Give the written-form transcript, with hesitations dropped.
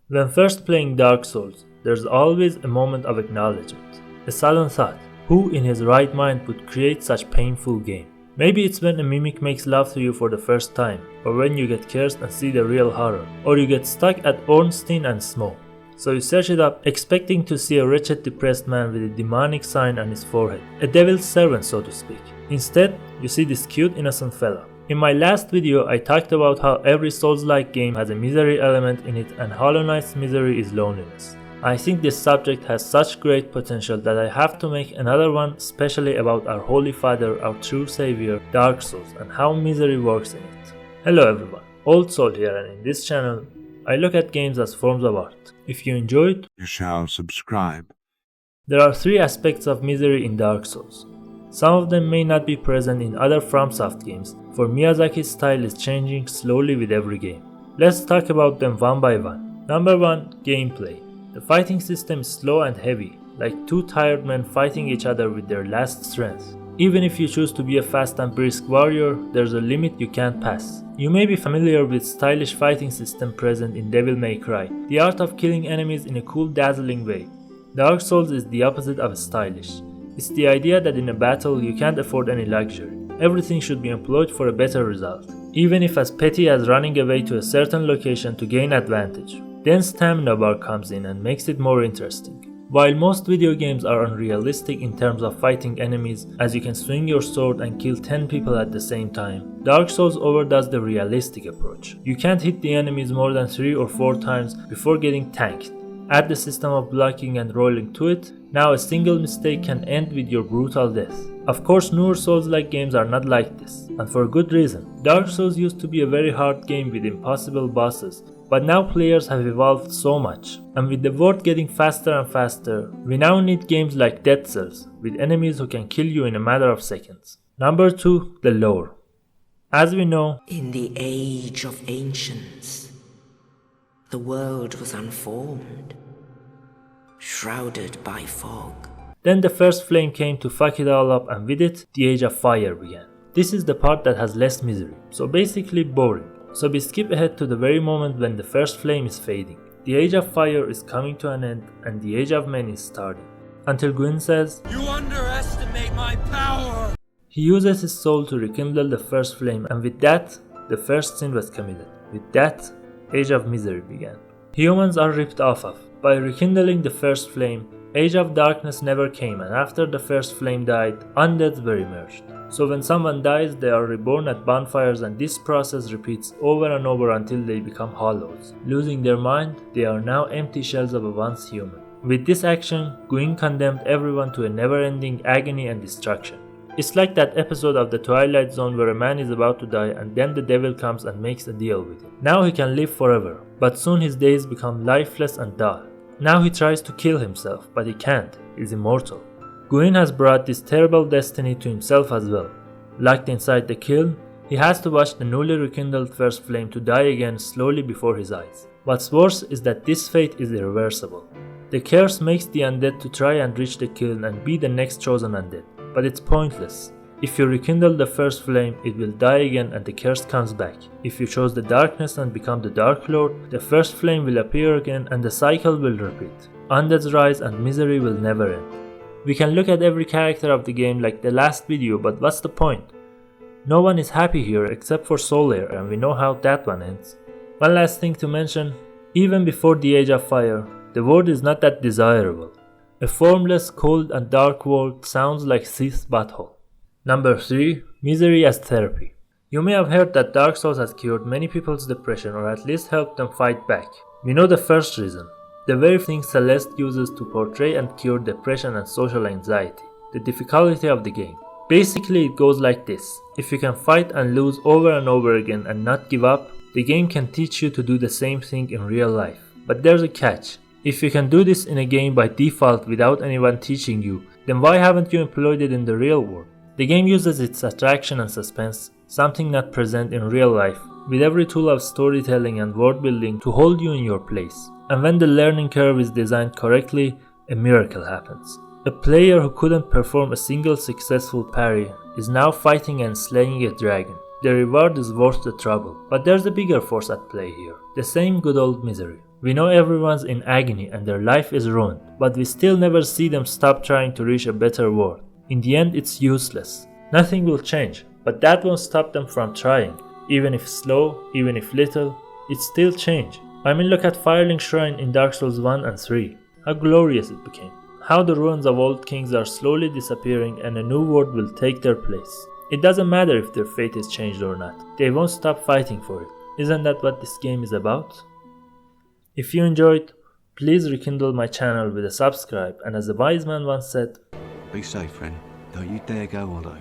When first playing Dark Souls, there's always a moment of acknowledgement, a sudden thought, who in his right mind would create such painful game? Maybe it's when a mimic makes love to you for the first time, or when you get cursed and see the real horror, or you get stuck at Ornstein and smoke. So you search it up, expecting to see a wretched depressed man with a demonic sign on his forehead, a devil's servant so to speak. Instead, you see this cute innocent fella. In my last video, I talked about how every Souls-like game has a misery element in it and Hollow Knight's misery is loneliness. I think this subject has such great potential that I have to make another one especially about our Holy Father, our true savior, Dark Souls, and how misery works in it. Hello everyone, Old Soul here, and in this channel, I look at games as forms of art. If you enjoyed, you shall subscribe. There are three aspects of misery in Dark Souls. Some of them may not be present in other Fromsoft games, for Miyazaki's style is changing slowly with every game. Let's talk about them one by one. Number 1. Gameplay. The fighting system is slow and heavy, like two tired men fighting each other with their last strength. Even if you choose to be a fast and brisk warrior, there's a limit you can't pass. You may be familiar with stylish fighting system present in Devil May Cry, the art of killing enemies in a cool, dazzling way. Dark Souls is the opposite of stylish. It's the idea that in a battle you can't afford any luxury. Everything should be employed for a better result, even if as petty as running away to a certain location to gain advantage. Then stamina bar comes in and makes it more interesting. While most video games are unrealistic in terms of fighting enemies, as you can swing your sword and kill 10 people at the same time, Dark Souls overdoes the realistic approach. You can't hit the enemies more than 3 or 4 times before getting tanked. Add the system of blocking and rolling to it, now a single mistake can end with your brutal death. Of course, newer Souls-like games are not like this, and for good reason. Dark Souls used to be a very hard game with impossible bosses, but now players have evolved so much, and with the world getting faster and faster, we now need games like Dead Cells, with enemies who can kill you in a matter of seconds. Number 2. The lore. As we know, in the age of ancients, the world was unformed, shrouded by fog. Then the first flame came to fuck it all up, and with it, the Age of Fire began. This is the part that has less misery, so basically boring. So we skip ahead to the very moment when the first flame is fading. The Age of Fire is coming to an end and the Age of Men is starting. Until Gwyn says, "You underestimate my power!" He uses his soul to rekindle the first flame, and with that, the first sin was committed. With that, Age of Misery began. Humans are ripped off of. By rekindling the first flame, Age of Darkness never came, and after the first flame died, undeads were emerged. So when someone dies, they are reborn at bonfires, and this process repeats over and over until they become hollows. Losing their mind, they are now empty shells of a once human. With this action, Gwyn condemned everyone to a never-ending agony and destruction. It's like that episode of The Twilight Zone where a man is about to die and then the devil comes and makes a deal with him. Now he can live forever, but soon his days become lifeless and dull. Now he tries to kill himself, but he can't, he's immortal. Gwyn has brought this terrible destiny to himself as well. Locked inside the kiln, he has to watch the newly rekindled first flame to die again slowly before his eyes. What's worse is that this fate is irreversible. The curse makes the undead to try and reach the kiln and be the next chosen undead, but it's pointless. If you rekindle the first flame, it will die again and the curse comes back. If you chose the darkness and become the Dark Lord, the first flame will appear again and the cycle will repeat. Undeads rise and misery will never end. We can look at every character of the game like the last video, but what's the point? No one is happy here except for Solaire, and we know how that one ends. One last thing to mention, even before the Age of Fire, the world is not that desirable. A formless, cold and dark world sounds like Sith's butthole. Number 3. Misery as therapy. You may have heard that Dark Souls has cured many people's depression or at least helped them fight back. We know the first reason. The very thing Celeste uses to portray and cure depression and social anxiety. The difficulty of the game. Basically it goes like this. If you can fight and lose over and over again and not give up, the game can teach you to do the same thing in real life. But there's a catch. If you can do this in a game by default without anyone teaching you, then why haven't you employed it in the real world? The game uses its attraction and suspense, something not present in real life, with every tool of storytelling and world building to hold you in your place. And when the learning curve is designed correctly, a miracle happens. A player who couldn't perform a single successful parry is now fighting and slaying a dragon. The reward is worth the trouble, but there's a bigger force at play here, the same good old misery. We know everyone's in agony and their life is ruined, but we still never see them stop trying to reach a better world. In the end, it's useless. Nothing will change, but that won't stop them from trying. Even if slow, even if little, it's still change. I mean, look at Firelink Shrine in Dark Souls 1 and 3. How glorious it became. How the ruins of old kings are slowly disappearing and a new world will take their place. It doesn't matter if their fate is changed or not. They won't stop fighting for it. Isn't that what this game is about? If you enjoyed, please rekindle my channel with a subscribe, and as a wise man once said, be safe, friend. Don't you dare go hollow.